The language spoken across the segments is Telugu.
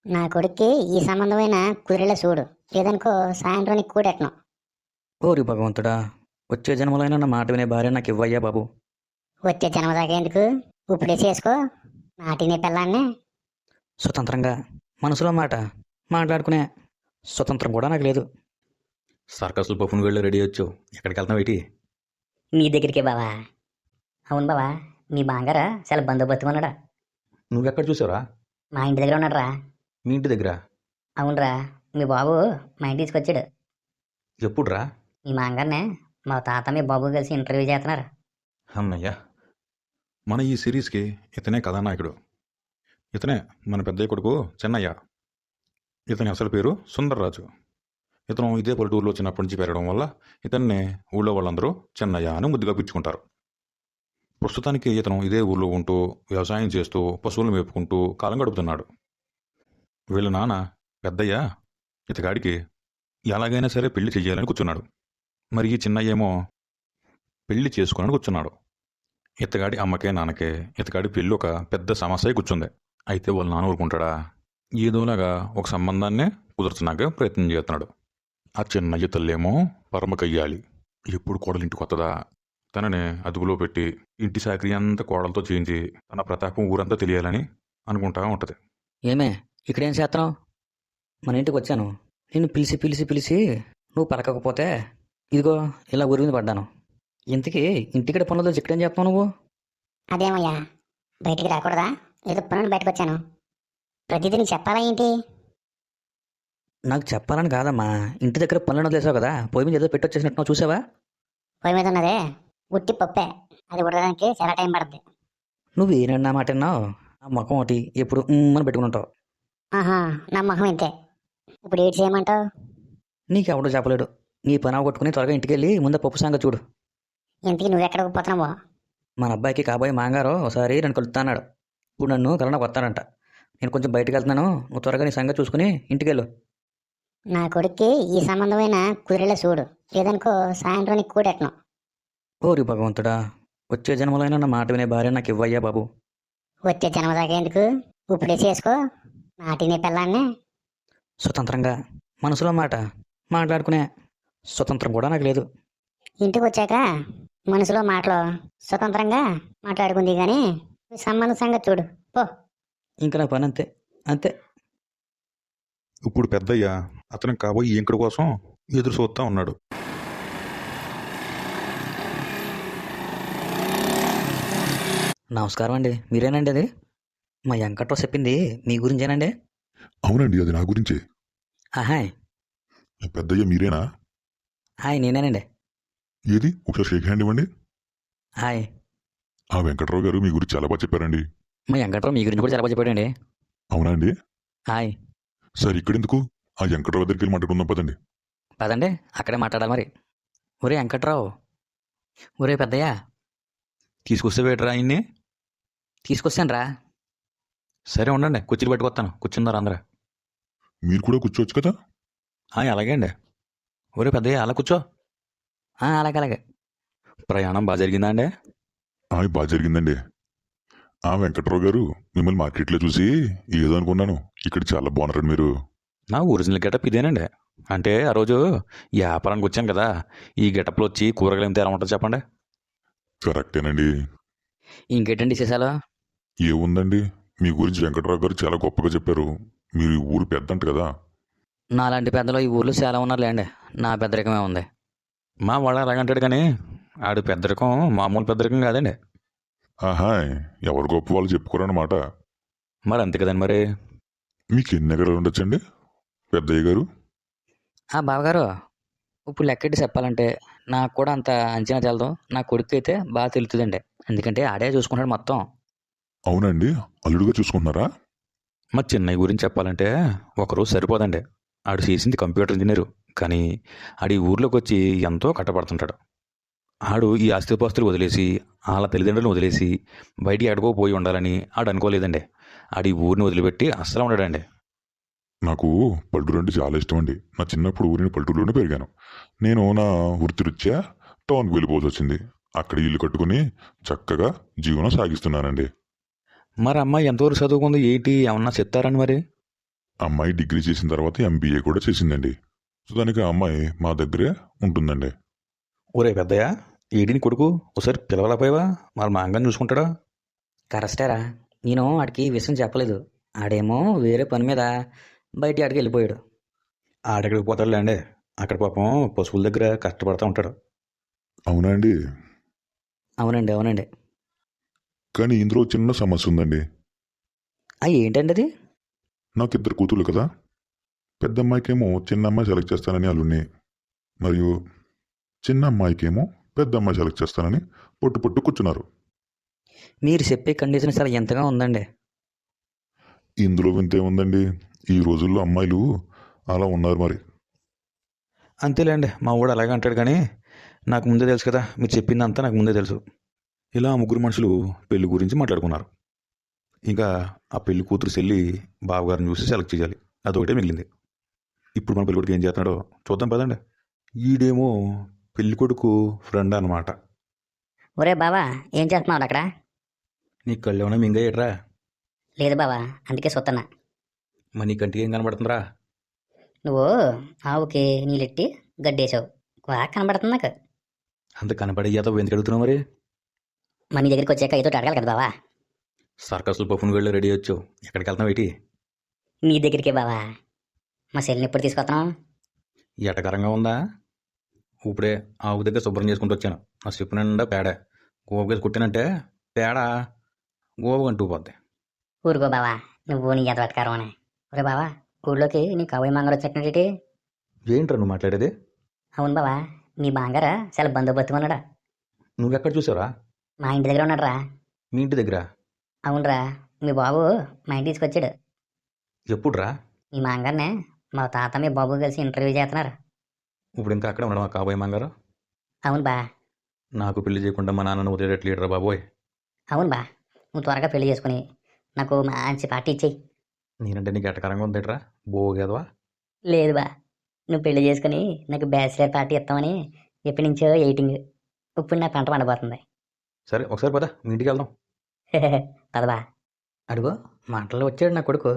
నా కొడుక్కి ఈ సంబంధమైన కుదిరేలా చూడు. లేదనుకో సాయంత్రానికి కూడెట్టను. ఓరి భగవంతుడా! వచ్చే జన్మలైనా నా మాట వినే భార్య నాకు ఇవ్వయ్యా బాబు. వచ్చే జన్మ దాకా ఎందుకు? ఇప్పుడే చేసుకో. నాటినే పిల్లాన్నే. స్వతంత్రంగా మనసులో మాట మాట్లాడుకునే స్వతంత్రం కూడా నాకు లేదు. సర్కస్లు పప్పును వెళ్ళి రెడీ వచ్చావు. ఎక్కడికి వెళ్తావు ఏంటి? మీ దగ్గరికి బావా. అవును బావా, మీ బాంగారా చాలా బందోబస్తుగా ఉన్నాడా? నువ్వెక్కడ చూసావురా? మా ఇంటి దగ్గర ఉన్నాడురా. మీ ఇంటి దగ్గర? అవునరా, మీ బాబు మా ఇంటికి తీసుకొచ్చాడు. ఎప్పుడురా? మీ మాంగారినే మా తాత మీ బాబు కలిసి ఇంటర్వ్యూ చేస్తున్నారు. అన్నయ్య, మన ఈ సిరీస్కి ఇతనే కథానాయకుడు. ఇతనే మన పెద్దయ్య కొడుకు చెన్నయ్య. ఇతని అసలు పేరు సుందర్రాజు. ఇతను ఇదే పల్లెటూరులో చిన్నప్పటి నుంచి పెరగడం వల్ల ఇతన్ని ఊళ్ళో వాళ్ళందరూ చెన్నయ్య అని ముద్దుగా పిలుచుకుంటారు. ప్రస్తుతానికి ఇతను ఇదే ఊళ్ళో ఉంటూ వ్యవసాయం చేస్తూ పశువులు మేపుకుంటూ కాలం గడుపుతున్నాడు. వీళ్ళ నాన్న పెద్దయ్య ఇతగాడికి ఎలాగైనా సరే పెళ్లి చెయ్యాలని కూర్చున్నాడు. మరి ఈ చిన్నయ్య ఏమో పెళ్లి చేసుకోవాలని కూర్చున్నాడు. ఇతగాడి అమ్మకే నాన్నకే ఇతగాడి పెళ్ళి ఒక పెద్ద సమస్య కూర్చుంది. అయితే వాళ్ళ నాన్న ఊరుకుంటాడా? ఏదోలాగా ఒక సంబంధాన్నే కుదుర్చనాక ప్రయత్నం చేస్తున్నాడు. ఆ చిన్నయ్య తల్లేమో పరమకయ్యాలి. ఎప్పుడు కోడలింటికి వస్తుందా, తననే అదుపులో పెట్టి ఇంటి సాకరీ అంతా కోడలతో చేయించి తన ప్రతాపం ఊరంతా తెలియాలని అనుకుంటా ఉంటుంది. ఏమే ఇక్కడేం చేస్తున్నావు? మన ఇంటికి వచ్చాను. నిన్ను పిలిచి పిలిచి పిలిచి నువ్వు పలకకపోతే ఇదిగో ఇలా ఊరి మీద పడ్డాను. ఇంతకీ ఇంటికడ పనులతో ఇక్కడేం చేస్తున్నావు నువ్వు? అదేమయ్యా, బయటికి రాకూడదా? ఏదో పనులు బయటకు వచ్చాను. ప్రతిదీ నీకు చెప్పాలా ఏంటి? నాకు చెప్పాలని కాదమ్మా, ఇంటి దగ్గర పనులను వదిలేసావు కదా, పొయ్యి మీద ఏదో పెట్టొచ్చేసినట్టు నువ్వు చూసావా? పొయ్యి మీద ఉన్నదే ఉట్టి పప్పే. అది ఉడకడానికి చాలా టైం పడుతుంది. నువ్వు ఏనన్నా మాట విన్నావు? ఆ ముఖం ఒకటి ఎప్పుడు అని పెట్టుకుని ఉంటావు. ఆహా, నా మొహం ఇంతే. ఇప్పుడు ఏడు చేయమంటావు? నీకెవడో చెప్పలేడు. నీ పని కొట్టుకుని త్వరగా ఇంటికి వెళ్ళి ముందు పప్పు సంగతి చూడు. ఇంతకీ నువ్వు ఎక్కడికి పోతున్నావో? మన అబ్బాయికి కాబోయే మాంగారు ఒకసారి నన్ను కలుస్తాన్నాడు. ఇప్పుడు నన్ను కరోనాకు వస్తానంట. నేను కొంచెం బయటకు వెళ్తున్నాను, నువ్వు త్వరగా నీ సంగతి చూసుకుని ఇంటికి వెళ్ళు. నా కొడుక్కి ఈ సంబంధమైన కుదిరేలా చూడు. లేదనుకో సాయంత్రానికి కూడెట్టను. ఓరి భగవంతుడా! వచ్చే జన్మలైనా నా మాట వినే భార్య నాకు ఇవ్వయ్యా బాబు. వచ్చే జన్మ దాకా ఎందుకు? ఇప్పుడే చేసుకో. నాటినే పిల్లాన్నే. స్వతంత్రంగా మనసులో మాట మాట్లాడుకునే స్వతంత్రం కూడా నాకు లేదు. ఇంటికి వచ్చాక మనసులో మాటలు స్వతంత్రంగా మాట్లాడుకుంది కానీ సంబంధం సంగతి చూడు పో. ఇంకా నా పని అంతే అంతే. ఇప్పుడు పెద్దయ్య అతనికి కాబోయే ఇంకడి కోసం ఎదురు చూస్తూ ఉన్నాడు. నమస్కారం అండి, మీరేనండి? అది మా వెంకట్రావు చెప్పింది మీ గురించేనండి? అవునండి, అది నా గురించే. హాయ్ పెద్దయ్య మీరేనా? హాయ్ నేనేనండి. ఏది ఒకసారి షేక్ హ్యాండ్ ఇవ్వండి. హాయ్. ఆ వెంకట్రావు గారు మీ గురించి చాలా బాగా చెప్పారండి. మా వెంకట్రావు మీ గురించి కూడా చాలా బాగా చెప్పాడండి. అవునా అండి? హాయ్. సార్ ఇక్కడెందుకు? ఆ వెంకట్రావు దగ్గరికి వెళ్ళి మాట్లాడుకుందాం పదండి. పదండి, అక్కడే మాట్లాడాలి మరి. ఒరే వెంకట్రావు, ఒరే పెద్దయ్య, తీసుకొస్తే వేటరా ఆయన్ని? తీసుకొస్తాను రా. సరే ఉండండి, కుర్చీలు పట్టుకొస్తాను. కూర్చున్నారు అందరూ. మీరు కూడా కూర్చోవచ్చు కదా. అలాగే అండి. ఒరే పెద్దయ్య అలా కూర్చో. అలాగే అలాగే. ప్రయాణం బాగా జరిగిందా అండి? బాగా జరిగిందండి. ఆ వెంకట్రావు గారు మిమ్మల్ని మార్కెట్లో చూసి ఏదో అనుకున్నాను. ఇక్కడ చాలా బాగున్నారండి మీరు. నా ఒరిజినల్ గెటప్ ఇదేనండి. అంటే ఆ రోజు వ్యాపారానికి వచ్చాను కదా, ఈ గెటప్లో వచ్చి కూరగాయలు ఏం తేరా ఉంటుంది చెప్పండి. కరెక్టేనండి. ఇంకేంటండి విశేషాలు? ఏముందండి, మీ గురించి వెంకట్రావు గారు చాలా గొప్పగా చెప్పారు. మీరు ఈ ఊరు పెద్దంట కదా. నాలాంటి పెద్దలు ఈ ఊర్లో చాలా ఉన్నారులేండి. నా పెద్దరికమే ఉంది. మా వాడు అలాగంటాడు కానీ ఆడు పెద్దరికం మామూలు పెద్దరికం కాదండి. ఆహా, ఎవరు గొప్ప వాళ్ళు చెప్పుకోరన్నమాట. మరి అంతే కదండి మరి. మీకు ఎన్ని ఎకరాలు ఉండొచ్చండి పెద్దయ్య గారు? బావగారు, ఇప్పుడు లెక్కెట్టి చెప్పాలంటే నాకు కూడా అంత అంచనా తెలదు. నా కొడుకు అయితే బాగా తెలుస్తుందండి, ఎందుకంటే ఆడే చూసుకుంటాడు మొత్తం. అవునండి, అల్లుడుగా చూసుకుంటున్నారా? మా చిన్నయ్య గురించి చెప్పాలంటే ఒకరోజు సరిపోదండి. ఆడు చేసింది కంప్యూటర్ ఇంజనీరు, కానీ ఆడు ఈ ఊర్లోకి వచ్చి ఎంతో కట్టపడుతుంటాడు. ఆడు ఈ ఆస్తిపాస్తులు వదిలేసి వాళ్ళ తల్లిదండ్రులను వదిలేసి బయటికి ఎక్కడికో పోయి ఉండాలని ఆడు అనుకోలేదండి. ఆడు ఈ ఊరిని వదిలిపెట్టి అస్సలు ఉండడండి. నాకు పల్లెటూరు అంటే చాలా ఇష్టం అండి. నా చిన్నప్పుడు ఊరిని పల్లెటూరులోనే పెరిగాను. నేను నా వృత్తిరీత్యా టౌన్కి వెళ్ళిపోవాల్సి వచ్చింది. అక్కడ ఇల్లు కట్టుకుని చక్కగా జీవనం సాగిస్తున్నానండి. మరి అమ్మాయి ఎంతవరకు చదువుకుంది ఏంటి ఏమన్నా చెప్తారని మరి? అమ్మాయి డిగ్రీ చేసిన తర్వాత ఎంబీఏ కూడా చేసిందండి. సో దానికి ఆ అమ్మాయి మా దగ్గరే ఉంటుందండి. ఒరే పెద్దయ్య, ఏడిని కొడుకు ఒకసారి పిలవలేకపోయావా? వాళ్ళ మా అంగని చూసుకుంటాడా? కరెస్టేరా, నేను ఆడికి ఈ విషయం చెప్పలేదు. ఆడేమో వేరే పని మీద బయట ఆడికి వెళ్ళిపోయాడు. ఆడెక్కడికి పోతాడులేండి, అక్కడ పాపం పశువుల దగ్గర కష్టపడతా ఉంటాడు. అవునా అండి? అవునండి, అవునండి. కానీ ఇందులో చిన్న సమస్య ఉందండి. ఏంటండి అది? నాకు 2 కూతుర్లు కదా. పెద్ద అమ్మాయికేమో చిన్న అమ్మాయి సెలెక్ట్ చేస్తానని అల్లుడిని, మరియు చిన్న అమ్మాయికేమో పెద్ద అమ్మాయి సెలెక్ట్ చేస్తానని పొట్టు కూర్చున్నారు. మీరు చెప్పే కండిషన్ చాలా ఎంతగా ఉందండి. ఇందులో వింతే ఉందండి. ఈ రోజుల్లో అమ్మాయిలు అలా ఉన్నారు మరి. అంతేలేండి, మా వాడు అలాగే అంటాడు. కానీ నాకు ముందే తెలుసు కదా, మీరు చెప్పిందంతా నాకు ముందే తెలుసు. ఇలా ఆ ముగ్గురు మనుషులు పెళ్లి గురించి మాట్లాడుకున్నారు. ఇంకా ఆ పెళ్లి కూతురు చెల్లి బావగారిని చూసి సెలెక్ట్ చేయాలి, అదొకటే మిగిలింది. ఇప్పుడు మన పెళ్లి కొడుకు ఏం చేస్తున్నాడో చూద్దాం పదండి. ఈడేమో పెళ్లి కొడుకు ఫ్రెండ్ అనమాట. ఒరే బావా, ఏం చేస్తున్నావు అక్కడ? నీ కళ్ళు ఏమైనా మింగేయట్రా? లేదు బావా, అందుకే చూస్తున్నా. మరి నీ కంటికి ఏం కనబడుతుందిరా? నువ్వు ఆవుకి నీళ్ళెట్టి గడ్డేసావు, బాగా కనబడుతుంది నాకు. అంత కనపడే ఏదో ఎందుకు అడుగుతున్నావు మరి? మన నీ దగ్గరికి వచ్చాక ఏదో అడగాలి కదా బావా. సర్కస్లు పప్పును వెళ్ళి రెడీ అయ్యొచ్చు, ఎక్కడికి వెళ్తున్నావు ఏంటి? నీ దగ్గరికే బావా. మా చెల్లిని ఎప్పుడు తీసుకొస్తున్నావు? ఎటకరంగా ఉందా? ఇప్పుడే ఆవు దగ్గర శుభ్రం చేసుకుంటూ వచ్చాను. నా చెప్పు నిండా పేడ. గోవుకేసి కుట్టినంటే పేడ గోవు అంటూ పోద్ది. ఊరుకో బావా, నువ్వు నీ ఎదవత్కారం అని. ఒరే బావా, ఊళ్ళోకి నీ కవయ్య మంగళ వచ్చినట్టు. ఏంట్రా నువ్వు మాట్లాడేది? అవును బావా, మీ బాంగార చాలా బందోబస్తుగా ఉన్నాడా. నువ్వెక్కడ చూసావురా? మా ఇంటి దగ్గర ఉన్నాడురా. మీ ఇంటి దగ్గర? అవునరా, మీ బాబు మా ఇంటికి తీసుకొచ్చాడు. ఎప్పుడురా? మీ మాంగారినే మా తాత మీ బాబు కలిసి ఇంటర్వ్యూ చేస్తున్నారు. ఇప్పుడు ఇంకా అక్కడే ఉండడం కాబోయే మంగారు? అవును బా. నాకు పెళ్లి చేయకుండా మా నాన్నను వదిలేట్లేడురా బాబోయ్. అవును బా, నువ్వు త్వరగా పెళ్లి చేసుకుని నాకు మంచి పార్టీ ఇచ్చేయి. నేనంటే నీకు ఎటకరంగా ఉందేట్రా బోగేదవా? లేదు బా, నువ్వు పెళ్లి చేసుకుని నాకు బ్యాచిలర్ పార్టీ ఇస్తామని ఎప్పటి నుంచో ఎయిటింగ్. ఇప్పుడు నా పంట పండబోతుంది. సరే ఒకసారి పద, మీ ఇంటికి వెళ్దాం. పదబా. అడుగో మాటల్లో వచ్చాడు నా కొడుకు.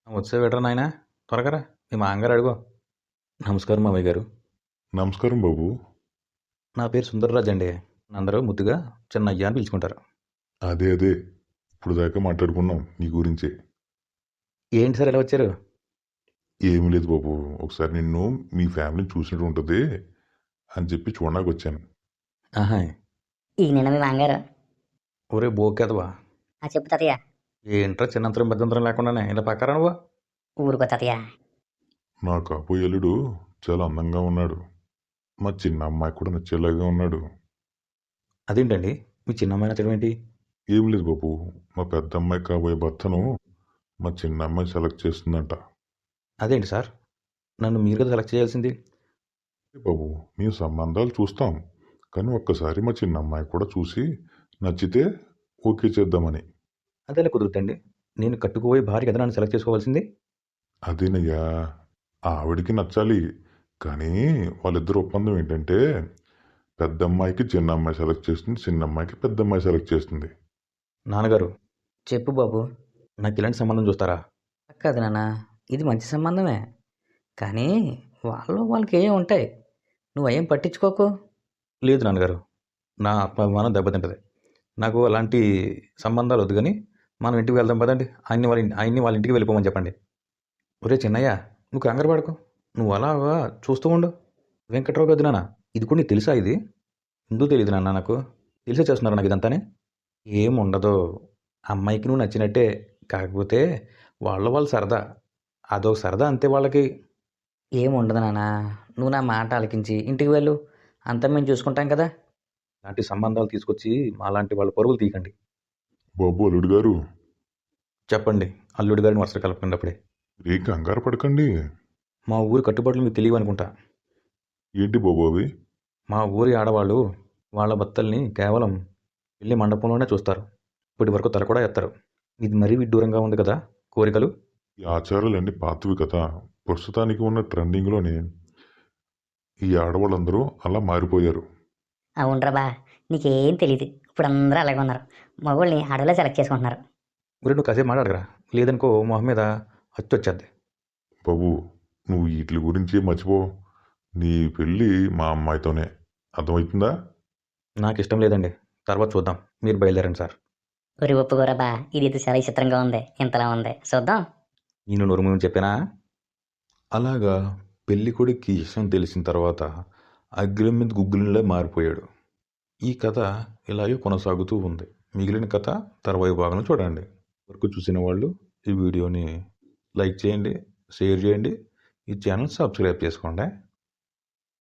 వచ్చే వెటరా నాయన, త్వరగా రా. మీ మాంగారు అడుగో. నమస్కారం మామయ్య గారు. నమస్కారం బాబు. నా పేరు సుందర్రాజ్ అండి. అందరూ ముద్దుగా చిన్నయ్య అని పిలుచుకుంటారు. అదే ఇప్పుడు దాకా మాట్లాడుకున్నాం నీ గురించే. ఏంటి సార్ ఎలా వచ్చారు? ఏమీ లేదు బాబు, ఒకసారి నిన్ను మీ ఫ్యామిలీని చూసినట్టు ఉంటుంది అని చెప్పి చూడడానికి వచ్చాను. ఆహా. ఈ నిన్న మీ మాంగారు. ఒరే బోకేదవా, చెప్పు తాతయ్య. ఏంట్రా చిన్నంతరం పెద్దంతరం లేకుండానే ఇలా పక్కరా నువ్వు? ఊరుకో తాతయ్య. నా కాబోయే అల్లుడు చాలా అందంగా ఉన్నాడు. మా చిన్న అమ్మాయి కూడా నచ్చేలాగా ఉన్నాడు. అదేంటండి మీ చిన్నమ్మాయి నచ్చడం ఏంటి? ఏం లేదు బాబు, మా పెద్ద అమ్మాయి కాబోయే భర్తను మా చిన్న అమ్మాయి సెలెక్ట్ చేస్తుందంట. అదేంటి సార్, నన్ను మీరు కదా సెలెక్ట్ చేయాల్సింది? బాబు, మేము సంబంధాలు చూస్తాం, కానీ ఒక్కసారి మా చిన్న అమ్మాయి కూడా చూసి నచ్చితే ఓకే చేద్దామని. అదేలా కుదురుతండి? నేను కట్టుకోబోయే భార్య కదా నన్ను సెలెక్ట్ చేసుకోవాల్సింది. అదేనయ్యా, ఆవిడికి నచ్చాలి. కానీ వాళ్ళిద్దరు ఒప్పందం ఏంటంటే పెద్ద అమ్మాయికి చిన్న అమ్మాయి సెలెక్ట్ చేస్తుంది, చిన్న అమ్మాయికి పెద్ద అమ్మాయి సెలెక్ట్ చేస్తుంది. నాన్నగారు, చెప్పు బాబు. నాకు ఇలాంటి సంబంధం చూస్తారా? కాదు నాన్న, ఇది మంచి సంబంధమే. కానీ వాళ్ళకి ఏం ఉంటాయి, నువ్వేం పట్టించుకోకు. లేదు నాన్నగారు, నా ఆత్మాభిమానం దెబ్బతింటది. నాకు అలాంటి సంబంధాలు వద్దు. కానీ మనం ఇంటికి వెళ్దాం పదండి. ఆయన్ని వాళ్ళ ఇంటికి వెళ్ళిపోమని చెప్పండి. ఒరే చిన్నయ్య, నువ్వు కంగారు పడకు, నువ్వు అలా చూస్తూ ఉండు. వెంకట్రావు గది నాన్న, ఇది కూడా నీకు తెలుసా? ఇది ఎందుకు తెలియదు నాన్న, నాకు తెలిసే చేస్తున్నారు నాకు ఇదంతానే. ఏం ఉండదు, అమ్మాయికి నువ్వు నచ్చినట్టే. కాకపోతే వాళ్ళు సరదా, అదొక సరదా అంతే వాళ్ళకి. ఏం ఉండదు నాన్న, నువ్వు నా మాట ఆలకించి ఇంటికి వెళ్ళు, అంతా మేము చూసుకుంటాం కదా. ఇలాంటి సంబంధాలు తీసుకొచ్చి మాలాంటి వాళ్ళ పరుగులు తీయకండి. బాబు అల్లుడు గారు, చెప్పండి. అల్లుడి గారిని వరుస కలపకండి అప్పుడే. ఏం కంగారు పడకండి. మా ఊరి కట్టుబాట్లు మీకు తెలియవు అనుకుంటా. ఏంటి బాబు అవి? మా ఊరి ఆడవాళ్ళు వాళ్ళ భర్తల్ని కేవలం పెళ్లి మండపంలోనే చూస్తారు. ఇప్పటి వరకు తల కూడా ఎత్తారు. ఇది మరీ విడ్డూరంగా ఉంది కదా కోరికలు. ఈ ఆచారాలన్నీ పాతవి కదా. ప్రస్తుతానికి ఉన్న ట్రెండింగ్లోనే ఈ ఆడవాళ్ళందరూ అలా మారిపోయారు. అవునరా బా, నీకేం తెలియదు. ఇప్పుడు అందరూ అలాగే ఉన్నారు. మగవాళ్ళని ఆడవాళ్ళే సెలెక్ట్ చేసుకుంటున్నారు. ఊరి నువ్వు కాసేపు మాట్లాడగరా, లేదనుకో మొహం మీద వచ్చేద్ది. బాబు నువ్వు వీటి గురించి మర్చిపో. నీ పెళ్ళి మా అమ్మాయితోనే. అర్థమవుతుందా? నాకు ఇష్టం లేదండి, తర్వాత చూద్దాం. మీరు బయలుదేరండి సార్. ఒరి ఒప్పుకోరబ్బా, ఇది చాలా విచిత్రంగా ఉంది, ఇంతలా ఉంది, చూద్దాం. నేను నోరు చెప్పానా? అలాగా పెళ్లి కొడుక్కి విషయం తెలిసిన తర్వాత అగ్రం మీద గుగ్గులిలా మారిపోయాడు. ఈ కథ ఇలాగే కొనసాగుతూ ఉంది. మిగిలిన కథ తర్వాయి భాగంలో చూడండి. వరకు చూసిన వాళ్ళు ఈ వీడియోని లైక్ చేయండి, షేర్ చేయండి, ఈ ఛానల్ సబ్స్క్రైబ్ చేసుకోండి.